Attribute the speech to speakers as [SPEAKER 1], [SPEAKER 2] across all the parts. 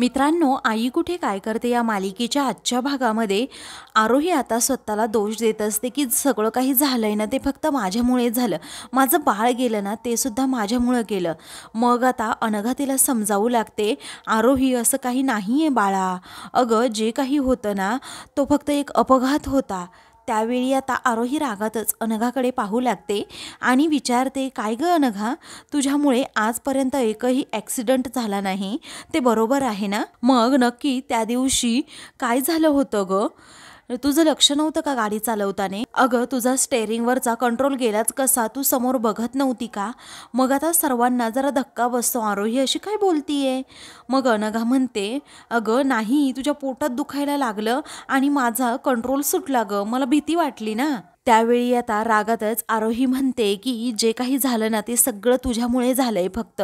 [SPEAKER 1] मित्रांनो, आई कुठे काय करते या मालिकेच्या आजच्या भागामध्ये आरोही आता स्वतःला दोष देत असते की सगळं काही झालंय ना ते फक्त माझ्यामुळे झालं. माझं बाळ गेलं ना ते सुद्धा माझ्यामुळे गेलं. मग आता अनघा तिला समजावू लागते, आरोही असं काही नाहीये बाळा. अगं जे काही होतं ना तो फक्त एक अपघात होता. त्यावेळी आता आरोही रागातच अनघाकडे पाहू लागते आणि विचारते, काय ग अनघा, तुझ्यामुळे आजपर्यंत एकही ॲक्सिडेंट झाला नाही, ते बरोबर आहे ना? मग नक्की त्या दिवशी काय झालं होतं ग? तुझं लक्ष नव्हतं का गाडी चालवताना? अगं तुझा स्टेअरिंगवरचा कंट्रोल गेलाच कसा? तू समोर बघत नव्हती का? मग आता सर्वांना जरा धक्का बसतो, आरोही अशी काय बोलतीये? मग अनघा म्हणते, अगं नाही, तुझ्या पोटात दुखायला लागलं आणि माझा कंट्रोल सुटला ग, मला भीती वाटली ना. त्यावेळी आता रागातच आरोही म्हणते की जे काही झालं ना ते सगळं तुझ्यामुळे झालंय. फक्त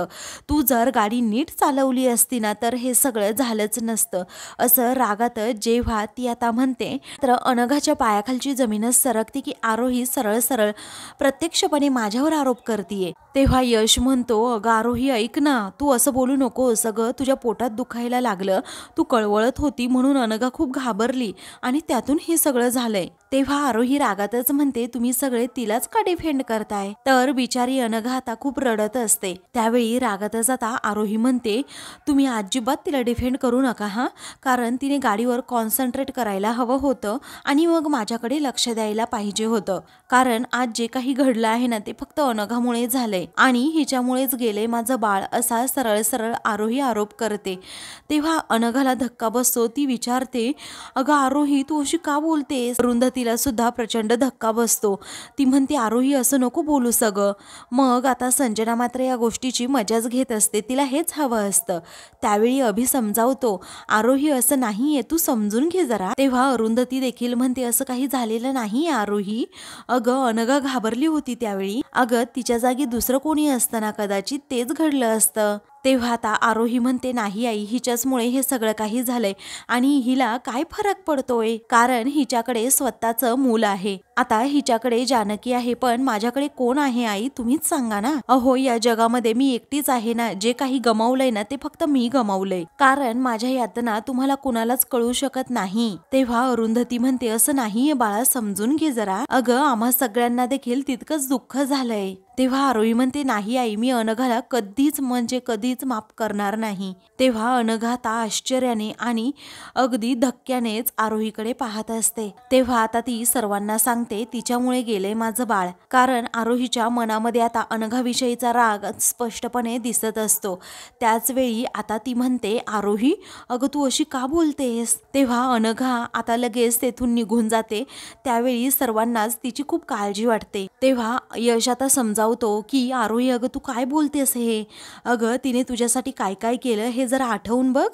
[SPEAKER 1] तू जर गाडी नीट चालवली असती ना तर हे सगळं झालंच नसतं. असं रागातच जेव्हा ती आता म्हणते तर अनघाच्या पायाखालची जमीनच सरकते की आरोही सरळ सरळ प्रत्यक्षपणे माझ्यावर आरोप करतीये. तेव्हा यश म्हणतो, अगं आरोही ऐक ना, तू असं बोलू नकोस. अगं तुझ्या पोटात दुखायला लागलं, तू कळवळत होती म्हणून अनघा खूप घाबरली आणि त्यातून हे सगळं झालंय. तेव्हा आरोही रागातच म्हणते, तुम्ही सगळे तिलाच का डिफेंड करताय? तर बिचारी अनघा आता खूप रडत असते. त्यावेळी रागातच आता आरोही म्हणते, तुम्ही अजिबात तिला डिफेंड करू नका हा, कारण तिने गाडीवर कॉन्सन्ट्रेट करायला हवं होतं आणि मग माझ्याकडे लक्ष द्यायला पाहिजे होतं. कारण आज जे काही घडलं आहे ना ते फक्त अनघामुळे झालंय आणि हिच्यामुळेच गेले माझं बाळ, असा सरळ सरळ आरोही आरोप करते. तेव्हा अनघाला धक्का बसतो. ती विचारते, अगं आरोही तू अशी का बोलतेस? अरुंधतीला सुद्धा प्रचंड धक्का बसतो. ती म्हणते, आरोही असं नको बोलू सगळं. मग आता संजना मात्र या गोष्टीची मजाच घेत असते, तिला हेच हवं असतं. त्यावेळी अभि समजावतो, आरोही असं नाहीये, तू समजून घे जरा. तेव्हा अरुंधती देखील म्हणते, असं काही झालेलं नाहीये आरोही. अगं अनघा घाबरली होती त्यावेळी. अगं तिच्या जागी दुसरं कोणी असतं ना कदाचित तेच घडलं असतं. तेव्हा आता आरोही म्हणते, नाही आई, हिच्याचमुळे हे सगळं काही झालंय आणि हिला काय फरक पडतोय, कारण हिच्याकडे स्वतःचं मूल आहे. आता हिच्याकडे जानकी आहे, पण माझ्याकडे कोण आहे आई, तुम्हीच सांगा ना. अहो या जगामध्ये मी एकटीच आहे ना, जे काही गमावलंय ना ते फक्त मी गमावलंय, कारण माझ्या यातना तुम्हाला कुणालाच कळू शकत नाही. तेव्हा अरुंधती म्हणते, असं नाहीये बाळा, समजून घे जरा. अगं आम्हा सगळ्यांना देखील तितकंच दुःख झालंय. तेव्हा आरोही म्हणते, नाही आई, मी अनघाला कधीच म्हणजे कधीच माफ करणार नाही. तेव्हा अनघा आता आश्चर्याने आणि अगदी धक्क्यानेच आरोहीकडे पाहत असते. तेव्हा आता ती सर्वांना सांगते, तिच्यामुळे गेले माझं बाळ. कारण आरोहीच्या मनामध्ये आता अनघाविषयीचा राग स्पष्टपणे दिसत असतो. त्याच वेळी आता ती म्हणते, आरोही अगं तू अशी का बोलतेस? तेव्हा अनघा आता लगेच तेथून निघून जाते. त्यावेळी सर्वांनाच तिची खूप काळजी वाटते. तेव्हा यश आता समजावतो की आरोही अगं तू काय बोलतेस हे? अगं तिने तुझ्यासाठी काय काय केलं हे जरा आठवून बघ.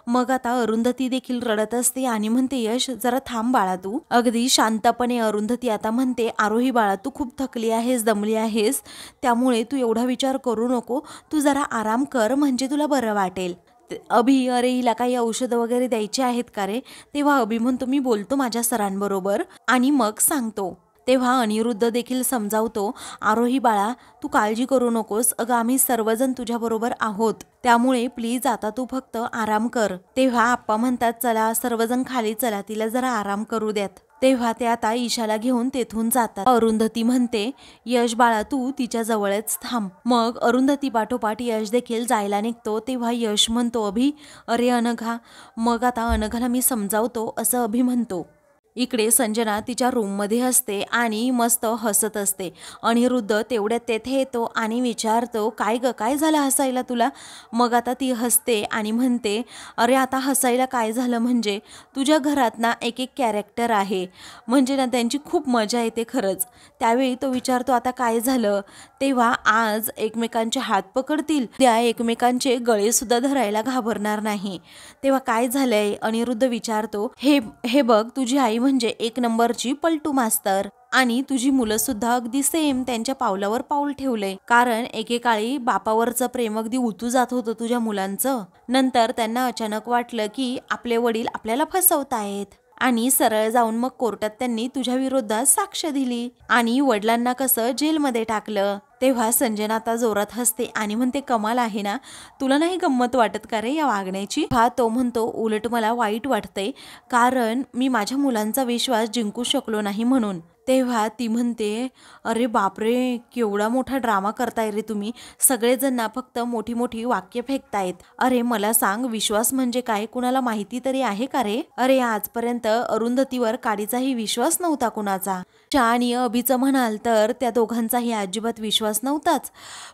[SPEAKER 1] मग आता अरुंधती देखील रडत असते आणि म्हणते, यश जरा थांब बाळा तू. अगदी शांतपणे अरुंधती आता म्हणते, आरोही बाळा तू खूप थकली आहेस, दमली आहेस, त्यामुळे तू एवढा विचार करू नको, तू जरा आराम कर, म्हणजे तुला बरं वाटेल. अभि, अरे हिला काही औषधं वगैरे द्यायची आहेत का रे? तेव्हा अभि म्हणतो, मी बोलतो माझ्या सरांबरोबर आणि मग सांगतो. तेव्हा अनिरुद्ध देखील समजावतो, आरोही बाळा तू काळजी करू नकोस, अगं आम्ही सर्वजण तुझ्याबरोबर आहोत, त्यामुळे प्लीज आता तू फक्त आराम कर. तेव्हा आप्पा म्हणतात, चला सर्वजण खाली चला, तिला जरा आराम करू द्यात. तेव्हा ते आता ईशाला घेऊन तेथून जातात. अरुंधती म्हणते, यश बाळा तू तिच्या जवळच थांब. मग अरुंधती पाठोपाठ यश देखील जायला निघतो. तेव्हा यश म्हणतो, अभि, अरे अनघा. मग आता अनघाला मी समजावतो असं अभि म्हणतो. इकडे संजना तिच्या रूममध्ये असते आणि मस्त हसत असते. अनिरुद्ध तेवढ्यात तेथे येतो आणि विचारतो, काय ग, काय झालं हसायला तुला? मग आता ती हसते आणि म्हणते, अरे आता हसायला काय झालं म्हणजे तुझ्या घरात ना एक एक कॅरेक्टर आहे, म्हणजे ना त्यांची खूप मजा येते खरंच. त्यावेळी तो विचारतो, आता काय झालं? तेव्हा आज एकमेकांचे हात पकडतील, त्या एकमेकांचे गळे सुद्धा धरायला घाबरणार नाही. तेव्हा काय झालंय? अनिरुद्ध विचारतो, हे बघ, तुझी आई म्हणजे एक नंबरची पलटू मास्तर आणि तुझी मुलं सुद्धा अगदी सेम त्यांच्या पावलावर पाऊल ठेवलंय. कारण एकेकाळी बापावरचं प्रेम अगदी उतू जात होतं तुझ्या मुलांचं. नंतर त्यांना अचानक वाटलं की आपले वडील आपल्याला फसवतायत आणि सरळ जाऊन मग कोर्टात त्यांनी तुझ्या विरोधात साक्ष दिली आणि वडिलांना कसं जेलमध्ये टाकलं. तेव्हा संजना आता जोरात हसते आणि म्हणते, कमाल आहे ना, तुला नाही गंमत वाटत का रे या वागण्याची? हा तो म्हणतो, उलट मला वाईट वाटतंय, कारण मी माझ्या मुलांचा विश्वास जिंकू शकलो नाही म्हणून. तेव्हा ती म्हणते, अरे बापरे, केवढा मोठा ड्रामा करताय रे तुम्ही, सगळेजण ना फक्त मोठी मोठी वाक्य फेकतायत. अरे मला सांग, विश्वास म्हणजे काय कुणाला माहिती तरी आहे का रे? अरे आजपर्यंत अरुंधतीवर काडीचाही विश्वास नव्हता कुणाचा. आणि अभिचं म्हणाल तर त्या दोघांचाही अजिबात विश्वास नव्हताच.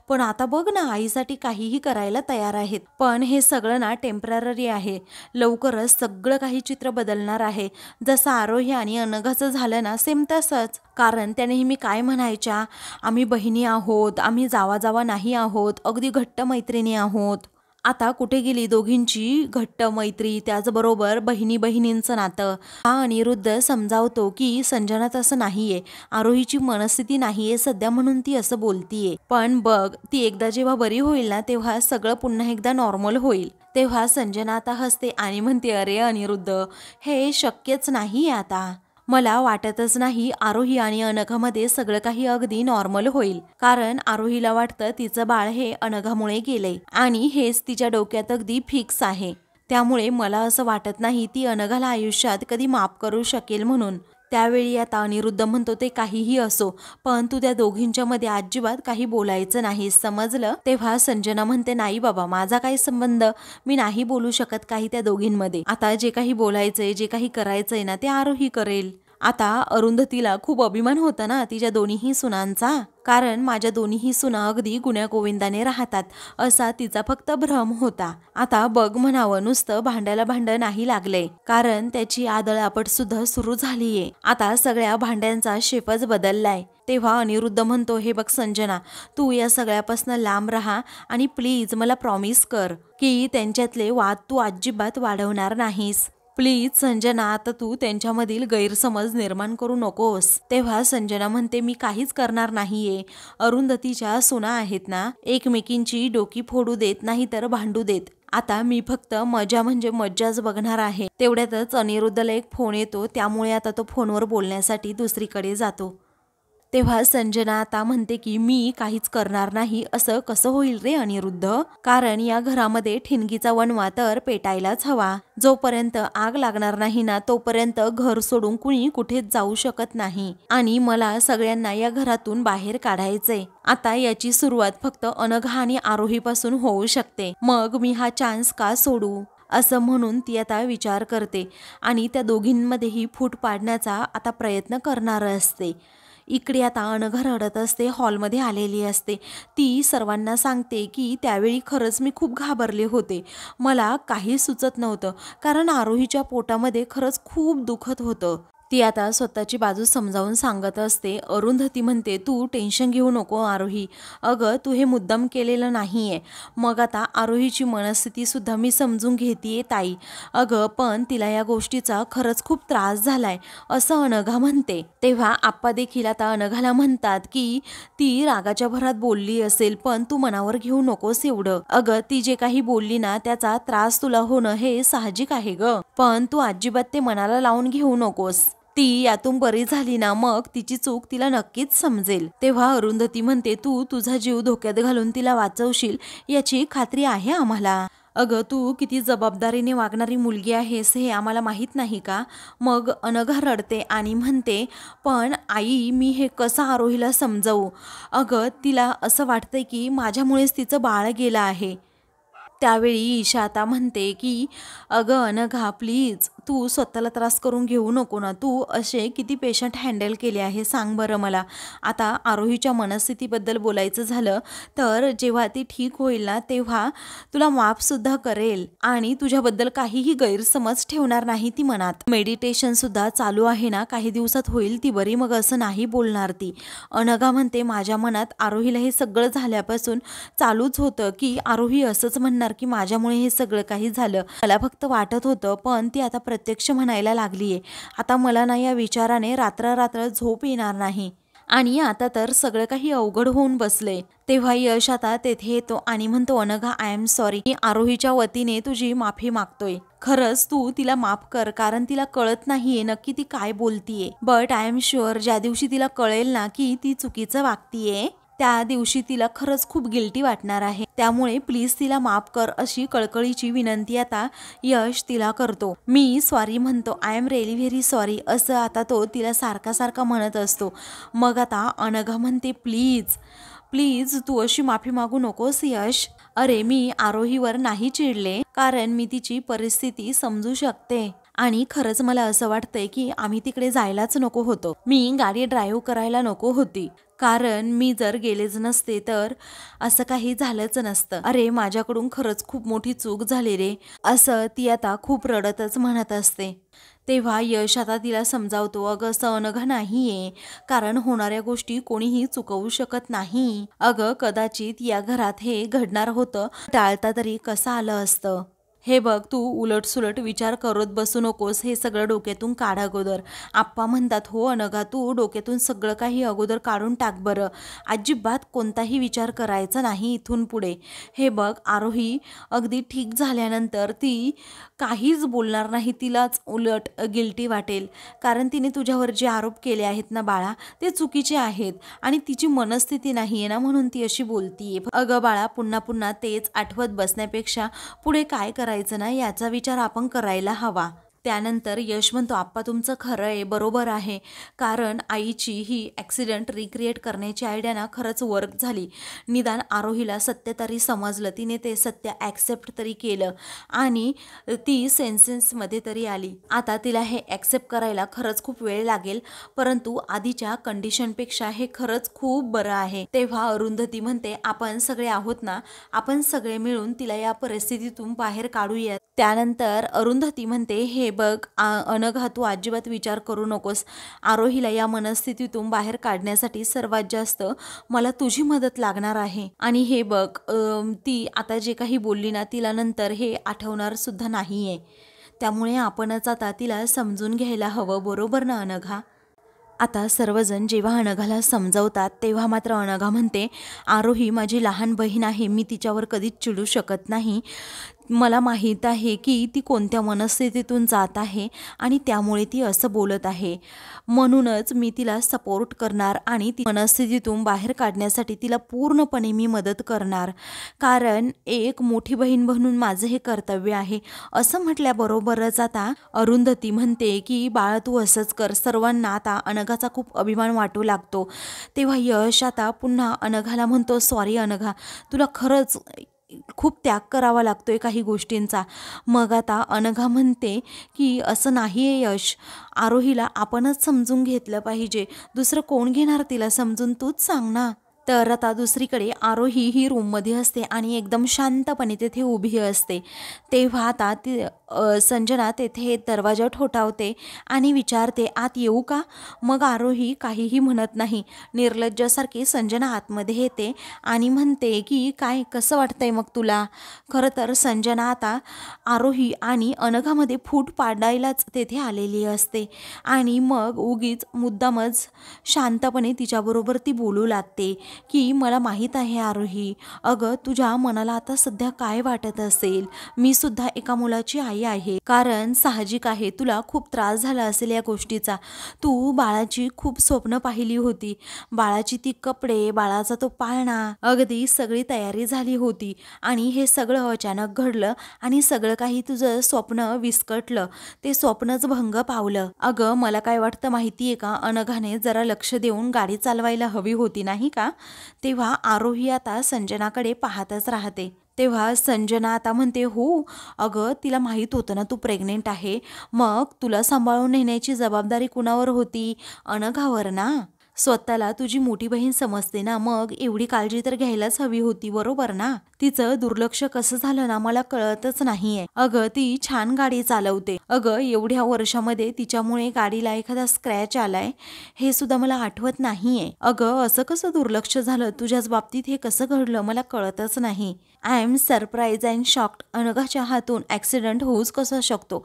[SPEAKER 1] पण आता बघ ना, आईसाठी काहीही करायला तयार आहेत. पण हे सगळं ना टेम्पररी आहे, लवकरच सगळं काही चित्र बदलणार आहे. जसं आरोही आणि अनघाचं झालं ना, सेम तसंच. कारण त्या नेहमी काय म्हणायच्या, आम्ही बहिणी आहोत, आम्ही जावा जावा नाही आहोत, अगदी घट्ट मैत्रिणी आहोत. आता कुठे गेली दोघींची घट्ट मैत्री, त्याचबरोबर बहिणी बहिणींचं नातं. हा अनिरुद्ध समजावतो की संजना तसं नाहीये, आरोहीची मनस्थिती नाहीये सध्या म्हणून ती असं बोलतीये. पण बघ, ती एकदा जेव्हा बरी होईल ना, तेव्हा सगळं पुन्हा एकदा नॉर्मल होईल. तेव्हा संजना आता हसते आणि म्हणते, अरे अनिरुद्ध, हे शक्यच नाहीये आता. मला वाटतच नाही आरोही आणि अनघामध्ये सगळं काही अगदी नॉर्मल होईल. कारण आरोहीला वाटतं तिचं बाळ हे अनघामुळे गेलंय आणि हेच तिच्या डोक्यात अगदी फिक्स आहे. त्यामुळे मला असं वाटत नाही ती अनघाला आयुष्यात कधी माफ करू शकेल म्हणून. त्यावेळी आता अनिरुद्ध म्हणतो, ते काहीही असो, पण तू त्या दोघींच्या मध्ये अजिबात काही बोलायचं नाही, समजलं? तेव्हा संजना म्हणते, नाही बाबा, माझा काही संबंध, मी नाही बोलू शकत काही त्या दोघींमध्ये. आता जे काही बोलायचंय, जे काही करायचंय ना, ते आरोही करेल. आता अरुंधतीला खूप अभिमान होता ना तिच्या दोन्हीही सुनांचा, कारण माझ्या दोन्हीही सुना अगदी गुण्यागोविंदाने राहतात असा तिचा फक्त भ्रम होता. आता बघ म्हणावं, नुसतं भांड्याला भांडं नाही लागलंय, कारण त्याची आदळआपट सुद्धा सुरू झालीये. आता सगळ्या भांड्यांचा शेपच बदललाय. तेव्हा अनिरुद्ध म्हणतो, हे बघ संजना, तू या सगळ्यापासून लांब राहा आणि प्लीज मला प्रॉमिस कर की त्यांच्यातले वाद तू अजिबात वाढवणार नाहीस. प्लीज संजना, आता तू त्यांच्यामधील गैरसमज निर्माण करू नकोस. तेव्हा संजना म्हणते, मी काहीच करणार नाहीये. अरुंधतीच्या सुना आहेत ना, एकमेकींची डोकी फोडू देत नाही तर भांडू देत. आता मी फक्त मजा म्हणजे मज्जाच बघणार आहे. तेवढ्यातच अनिरुद्धला एक फोन येतो, त्यामुळे आता तो फोनवर बोलण्यासाठी दुसरीकडे जातो. तेव्हा संजना आता म्हणते की मी काहीच करणार नाही. असं कसं होईल रे अनिरुद्ध, कारण या घरामध्ये ठिणगीचा वणवा तर पेटायलाच हवा. जोपर्यंत आग लागणार नाही ना, तोपर्यंत घर सोडून कुणी कुठेच जाऊ शकत नाही आणि मला सगळ्यांना या घरातून बाहेर काढायचंय. आता याची सुरुवात फक्त अनघा आणि आरोहीपासून होऊ शकते. मग मी हा चान्स का सोडू, असं म्हणून ती आता विचार करते आणि त्या दोघींमध्येही फूट पाडण्याचा आता प्रयत्न करणार असते. इकडे आता अनघा रडत असते, हॉलमध्ये आलेली असते. ती सर्वांना सांगते की त्यावेळी खरंच मी खूप घाबरले होते, मला काही सुचत नव्हतं, कारण आरोहीच्या पोटामध्ये खरंच खूप दुखत होतं. ती आता स्वतःची बाजू समजावून सांगत असते. अरुंधती म्हणते, तू टेन्शन घेऊ नको आरोही, अगं तू हे मुद्दाम केलेलं नाहीये. मग आता आरोहीची मनस्थिती सुद्धा मी समजून घेतेय ताई, अगं पण तिला या गोष्टीचा खरंच खूप त्रास झालाय, असं अनघा म्हणते. तेव्हा आप्पा देखील आता अनघाला म्हणतात की ती रागाच्या भरात बोलली असेल, पण तू मनावर घेऊ नकोस एवढं. अगं ती जे काही बोलली ना, त्याचा त्रास तुला होणं हे साहजिक आहे ग, पण तू अजिबात ते मनाला लावून घेऊ नकोस. ती यातून बरी झाली ना, मग तिची चूक तिला नक्कीच समजेल. तेव्हा अरुंधती म्हणते, तू तुझा जीव धोक्यात घालून तिला वाचवशील याची खात्री आहे आम्हाला. अगं तू किती जबाबदारीने वागणारी मुलगी आहेस हे आम्हाला माहीत नाही का? मग अनघा रडते आणि म्हणते, पण आई मी हे कसं आरोहीला समजवू? अगं तिला असं वाटतंय की माझ्यामुळेच तिचं बाळ गेलं आहे. त्यावेळी ईशा आता म्हणते की अगं अनघा प्लीज, तू स्वतःला त्रास करून घेऊ नको ना, तू असे किती पेशंट हँडल केले आहे सांग बरं मला. आता आरोहीच्या मनस्थितीबद्दल बोलायचं झालं तर जेव्हा ती ठीक होईल ना, तेव्हा तुला माफसुद्धा करेल आणि तुझ्याबद्दल काहीही गैरसमज ठेवणार नाही ती मनात. मेडिटेशन सुद्धा चालू आहे ना, काही दिवसात होईल ती बरी, मग असं नाही बोलणार ती. अनघा म्हणते, माझ्या मनात आरोहीला हे सगळं झाल्यापासून चालूच होतं की आरोही असंच म्हणणार की माझ्यामुळे हे सगळं काही झालं, मला फक्त वाटत होतं, पण ती आता प्रत्यक्ष म्हणायला लागलीये. आता मला ना या विचाराने रात्र रात्र झोप येणार नाही आणि आता तर सगळं काही अवघड होऊन बसले. तेव्हा यश आता तेथे येतो आणि म्हणतो, अनघा आय एम सॉरी, मी आरोहीच्या वतीने तुझी माफी मागतोय. खरंच तू तिला माफ कर, कारण तिला कळत नाहीये नक्की ती काय बोलतीये. बट आय एम शुअर ज्या दिवशी तिला कळेल ना की ती चुकीचं वागतीये, त्या दिवशी तिला खरंच खूप गिल्टी वाटणार आहे, त्यामुळे प्लीज तिला माफ कर अशी कळकळीची विनंती आता यश तिला करतो. मी सॉरी म्हणतो, I am really very sorry असं आता तो तिला सारखा सारखा म्हणत असतो. मग आता अनघा म्हणते, प्लीज प्लीज तू अशी माफी मागू नकोस यश. अरे मी आरोहीवर नाही चिडले, कारण मी तिची परिस्थिती समजू शकते आणि खरंच मला असं वाटतंय की आम्ही तिकडे जायलाच नको होतो. मी गाडी ड्राईव्ह करायला नको होती, कारण मी जर गेलेच नसते तर असं काही झालंच नसतं. अरे माझ्याकडून खरंच खूप मोठी चूक झाली रे असं ती आता खूप रडतच म्हणत असते. तेव्हा यश आता तिला समजावतो, अगं असं अनघा नाहीये, कारण होणाऱ्या गोष्टी कोणीही चुकवू शकत नाही. अगं कदाचित या घरात हे घडणार होतं, टाळता तरी कसं आलं असतं. हे बघ तू उलटसुलट विचार करत बसू नकोस, हे सगळं डोक्यातून काढ अगोदर. आप्पा म्हणतात, हो अनघा तू डोक्यातून सगळं काही अगोदर काढून टाक बरं. अजिबात कोणताही विचार करायचा नाही इथून पुढे. हे बघ आरोही अगदी ठीक झाल्यानंतर ती काहीच बोलणार नाही, तिलाच उलट गिल्टी वाटेल, कारण तिने तुझ्यावर जे आरोप केले आहेत ना बाळा ते चुकीचे आहेत आणि तिची मनस्थिती नाही आहे ना म्हणून ती अशी बोलतीये. अगं बाळा पुन्हा पुन्हा तेच आठवत बसण्यापेक्षा पुढे काय करायचं ना याचा विचार आपण करायला हवा. त्यानंतर यश म्हणतो, आप्पा तुमचं खरं आहे, बरोबर आहे, कारण आईची ही ॲक्सिडेंट रिक्रिएट करण्याची आयडिया ना खरंच वर्क झाली. निदान आरोहीला सत्य तरी समजलं, तिने ते सत्य ॲक्सेप्ट तरी केलं आणि ती सेन्सेसमध्ये तरी आली. आता तिला हे ॲक्सेप्ट करायला खरंच खूप वेळ लागेल, परंतु आधीच्या कंडिशनपेक्षा हे खरंच खूप बरं आहे. तेव्हा अरुंधती म्हणते, आपण सगळे आहोत ना, आपण सगळे मिळून तिला या परिस्थितीतून बाहेर काढूया. त्यानंतर अरुंधती म्हणते, हे बघ अनघा तू अजिबात विचार करू नकोस, आरोहीला या मनस्थितीतून बाहेर काढण्यासाठी सर्वात जास्त मला तुझी मदत लागणार आहे. आणि हे बघ ती आता जे काही बोलली ना तिला नंतर हे आठवणार सुद्धा नाहीये, त्यामुळे आपणच आता तिला समजून घ्यायला हवं, बरोबर ना अनघा. आता सर्वजण जेव्हा अनघाला समजावतात तेव्हा मात्र अनघा म्हणते, आरोही माझी लहान बहीण आहे, मी तिच्यावर कधीच चिडू शकत नाही. मला माहीत आहे की ती कोणत्या मनस्थितीतून जात आहे आणि त्यामुळे ती असं बोलत आहे, म्हणूनच मी तिला सपोर्ट करणार आणि ती मनस्थितीतून बाहेर काढण्यासाठी तिला पूर्णपणे मी मदत करणार, कारण एक मोठी बहीण म्हणून माझं हे कर्तव्य आहे. असं म्हटल्याबरोबरच आता अरुंधती म्हणते की बाळा तू असंच कर. सर्वांना आता अनघाचा खूप अभिमान वाटू लागतो. तेव्हा यश आता पुन्हा अनघाला म्हणतो, सॉरी अनघा, तुला खरंच खूप त्याग करावा लागतोय काही गोष्टींचा. मग आता अनघा म्हणते की असं नाही आहे यश, आरोहीला आपणच समजून घेतलं पाहिजे, दुसरं कोण घेणार तिला समजून, तूच सांग ना. तर आता दुसरीकडे आरोही ही रूममध्ये असते आणि एकदम शांतपणे तेथे उभी असते. तेव्हा आता ती संजना तेथे दरवाजा ठोठावते आणि विचारते, आत येऊ का. मग आरोही काहीही म्हणत नाही, निर्लज्जासारखी संजना आतमध्ये येते आणि म्हणते की काय कसं वाटतंय मग तुला. खरं तर संजना आता आरोही आणि अनघामध्ये फूट पाडायलाच तेथे आलेली असते आणि मग उगीच मुद्दामच शांतपणे तिच्याबरोबर ती बोलू लागते की मला माहीत आहे आरोही, अगं तुझ्या मनाला आता सध्या काय वाटत असेल, मी सुद्धा एका मुलाची आई आहे, कारण साहजिक आहे तुला खूप त्रास झाला असेल या गोष्टीचा. तू बाळाची खूप स्वप्न पाहिली होती, बाळाची ती कपडे, बाळाचा तो पाळणा, अगदी सगळी तयारी झाली होती आणि हे सगळं अचानक घडलं आणि सगळं काही तुझं स्वप्न विस्कटलं, ते स्वप्नच भंग पावलं. अगं मला काय वाटतं माहितीये का, अनघाने जरा लक्ष देऊन गाडी चालवायला हवी होती नाही का. तेव्हा आरोही आता संजनाकडे पाहतच राहते. तेव्हा संजना आता म्हणते, हो अगं तिला माहीत होतं ना तू प्रेग्नेंट आहे, मग तुला सांभाळून नेण्याची जबाबदारी कुणावर होती, अनघावर ना. स्वतःला तुझी मोठी बहीण समजते ना, मग एवढी काळजी तर घ्यायलाच हवी होती, बरोबर ना. तिचं दुर्लक्ष कसं झालं ना मला कळतच नाहीये. अगं ती छान गाडी चालवते, अगं एवढ्या वर्षामध्ये तिच्यामुळे गाडीला एखादा स्क्रॅच आलाय हे सुद्धा मला आठवत नाहीये. अगं असं कसं दुर्लक्ष झालं तुझ्याच बाबतीत, हे कसं घडलं मला कळतच नाही. I am surprise and shocked, अनघाच्या हातून ॲक्सिडेंट होऊच कसं शकतो,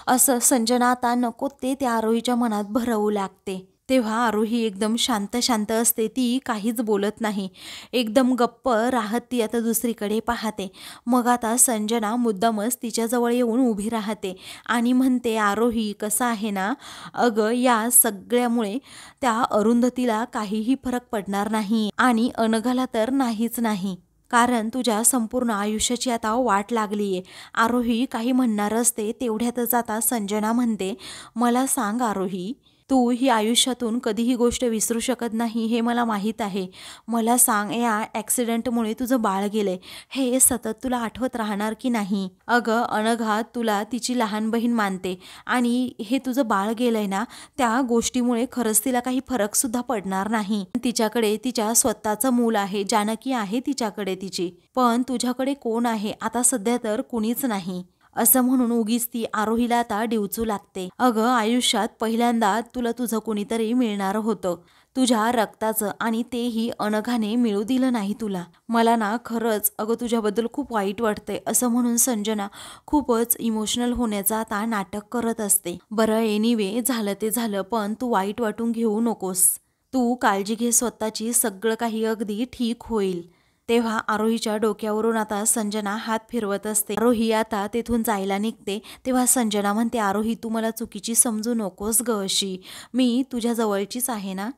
[SPEAKER 1] असं संजना आता नको ते त्या आरोहीच्या मनात भरवू लागते. तेव्हा आरोही एकदम शांत शांत असते, ती काहीच बोलत नाही. एकदम गप्प राहत ती आता दुसरीकडे पाहते. मग आता संजना मुद्दामच तिच्याजवळ येऊन उभी राहते आणि म्हणते, आरोही कसं आहे ना, अगं या सगळ्यामुळे त्या अरुंधतीला काहीही फरक पडणार नाही आणि अनघाला तर नाहीच नाही. कारण तुझ्या संपूर्ण आयुष्याची आता वाट लागलीये. आरोही काही म्हणणार असते, तेवढ्यातच आता संजना म्हणते, मला सांग आरोही, तू ही आयुष्यातून कधीही गोष्ट विसरू शकत नाही हे मला माहीत आहे. मला सांग, या ॲक्सिडेंटमुळे तुझं बाळ गेलंय, हे सतत तुला आठवत राहणार की नाही? अगं अनघा तुला तिची लहान बहीण मानते आणि हे तुझं बाळ गेलंय ना, त्या गोष्टीमुळे खरंच तिला काही फरकसुद्धा पडणार नाही. तिच्याकडे तिच्या स्वतःचं मूल आहे, जानकी आहे तिच्याकडे तिची. पण तुझ्याकडे कोण आहे? आता सध्या तर कुणीच नाही. असं म्हणून उगीच ती आरोहीला आता डिवचू लागते. अगं आयुष्यात पहिल्यांदा तुला तुझं कुणीतरी मिळणार होतं, तुझ्या रक्ताचं, आणि तेही अनघाने मिळू दिलं नाही तुला. मला ना खरंच अगं तुझ्याबद्दल खूप वाईट वाटतंय. असं म्हणून संजना खूपच इमोशनल होण्याचं आता नाटक करत असते. बरं एनिवे झालं ते झालं, पण तू वाईट वाटून घेऊ नकोस. तू काळजी घे स्वतःची, सगळं काही अगदी ठीक होईल. तेव्हा आरोहीच्या डोक्यावरून आता संजना हात फिरवत असते. आरोही आता तेथून जायला निघते. तेव्हा संजना म्हणते, आरोही तू मला चुकीची समजू नकोस ग, अशी मी तुझ्या जवळचीच आहे ना.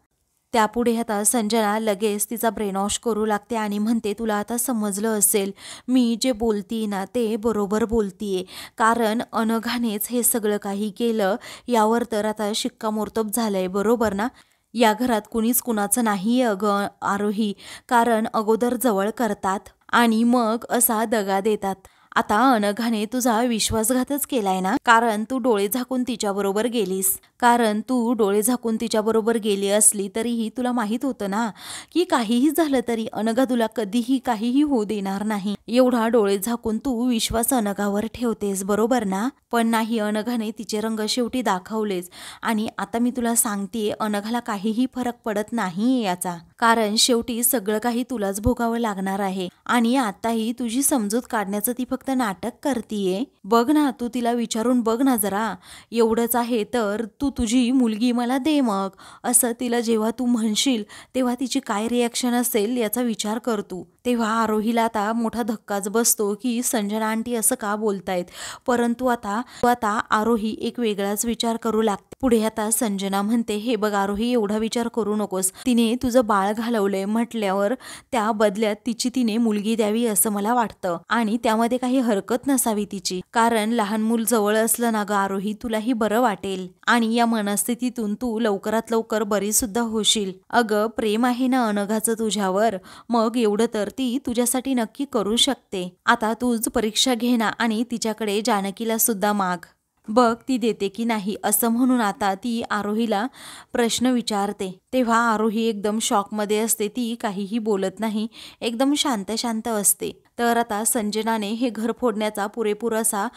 [SPEAKER 1] त्यापुढे आता संजना लगेच तिचा ब्रेन वॉश करू लागते आणि म्हणते, तुला आता समजलं असेल, मी जे बोलतीये ना ते बरोबर बोलतीये. कारण अनघानेच हे सगळं काही केलं, यावर तर आता शिक्कामोर्तब झालंय, बरोबर ना. या घरात कुणीच कुणाचं नाहीये अगं आरोही. कारण अगोदर जवळ करतात आणि मग असा दगा देतात. आता अनघाने तुझा विश्वासघातच केलाय ना, कारण तू डोळे झाकून तिच्याबरोबर गेलीस. कारण तू डोळे झाकून तिच्याबरोबर गेली असली तरीही तुला माहीत होतं ना की काहीही झालं तरी अनघा तुला कधीही काहीही होऊ देणार नाही. एवढा डोळे झाकून तू विश्वास अनघावर ठेवतेस, बरोबर ना. पण नाही, अनघाने तिचे रंग शेवटी दाखवलेच. आणि आता मी तुला सांगतेय, अनघाला काहीही फरक पडत नाही याचा. कारण शेवटी सगळं काही तुलाच भोगावं लागणार आहे. आणि आताही तुझी समजूत काढण्याचं ती फक्त नाटक करतीये. बघ ना, तू तिला विचारून बघ ना जरा. एवढंच आहे तर तू तुझी मुलगी मला दे मग, असं तिला जेव्हा तू म्हणशील तेव्हा तिची काय रिॲक्शन असेल याचा विचार कर तू. तेव्हा आरोहीला आता मोठा धक्काच बसतो की संजना आंटी असं का बोलतायत. परंतु आता आरोही एक वेगळाच विचार करू लागते. पुढे आता संजना म्हणते, हे बघ आरोही, एवढा विचार करू नकोस. तिने तुझं बाळ घालवलंय म्हटल्यावर त्या बदल्यात तिने मुलगी द्यावी असं मला वाटतं. आणि त्यामध्ये काही हरकत नसावी तिची. कारण लहान मूल जवळ असलं ना ग आरोही, तुलाही बरं वाटेल आणि या मनस्थितीतून तू लवकरात लवकर बरी सुद्धा होशील. अगं प्रेम आहे ना अनघाचं तुझ्यावर, मग एवढं तर ती तुझ्यासाठी नक्की करू शकते. आता तूच परीक्षा घे ना आणि तिच्याकडे जानकीला सुद्धा माग, बघ ती देते की नाही. असं म्हणून आता ती आरोहीला प्रश्न विचारते. तेव्हा आरोही एकदम शॉकमध्ये असते, ती काहीही बोलत नाही, एकदम शांत शांत असते. तर आता संजनाने हे घर फोडण्याचा पुरेपूर असा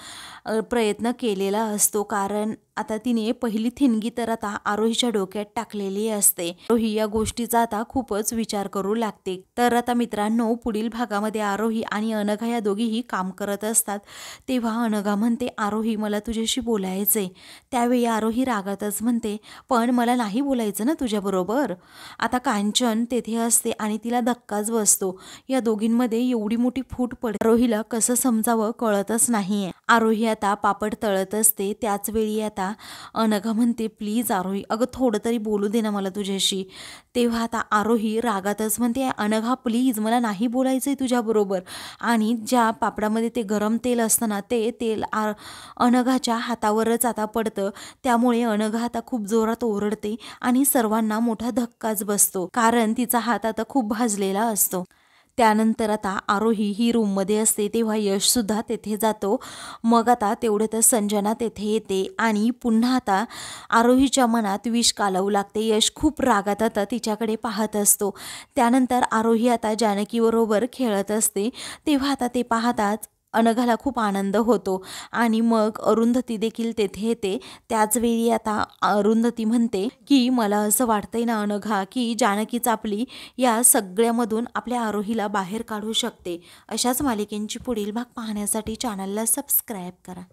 [SPEAKER 1] प्रयत्न केलेला असतो. कारण आता तिने पहिली थिणगी तर आता आरोहीच्या डोक्यात टाकलेली असते. आरोही या गोष्टीचा आता खूपच विचार करू लागते. तर आता मित्रांनो, पुढील भागामध्ये आरोही आणि अनघा या दोघीही काम करत असतात. तेव्हा अनघा म्हणते, आरोही मला तुझ्याशी बोलायचंय. त्यावेळी आरोही रागातच म्हणते, पण मला नाही बोलायचं ना तुझ्याबरोबर. आता कांचन तेथे असते आणि तिला धक्काच बसतो. या दोघींमध्ये एवढी मोठी फूट पडते. आरोहीला कसं समजावं कळतच नाहीये. आरोही आता पापड तळत असते. त्याच वेळी आता अनघा म्हणते, प्लीज आरोही, अगं थोडं तरी बोलू दे ना मला तुझ्याशी. तेव्हा आता आरोही रागातच म्हणते, अनघा प्लीज, मला नाही बोलायचंय तुझ्याबरोबर. आणि ज्या पापडामध्ये ते गरम तेल असतं ना, ते तेल अनघाच्या हातावरच आता पडतं. त्यामुळे अनघा आता खूप जोरात ओरडते आणि सर्वांना मोठा धक्काच बसतो. कारण तिचा हात आता खूप भाजलेला असतो. त्यानंतर आता आरोही ही रूममध्ये असते. तेव्हा यश सुद्धा तेथे जातो. मग आता तेवढ्यातच संजना तेथे येते आणि पुन्हा आता आरोहीच्या मनात विष कालवू लागते. यश खूप रागात आता तिच्याकडे पाहत असतो. त्यानंतर आरोही आता जानकीबरोबर खेळत असते. तेव्हा आता ते पाहताच अनघाला खूप आनंद होतो आणि मग अरुंधती देखील तेथे येते. त्याच वेळी आता अरुंधती म्हणते की मला असं वाटतंय ना अनघा, की जानकीच आपली या सगळ्यामधून आपल्या आरोहीला बाहेर काढू शकते. अशाच मालिकेंची पुढील भाग पाहण्यासाठी चॅनलला सबस्क्राईब करा.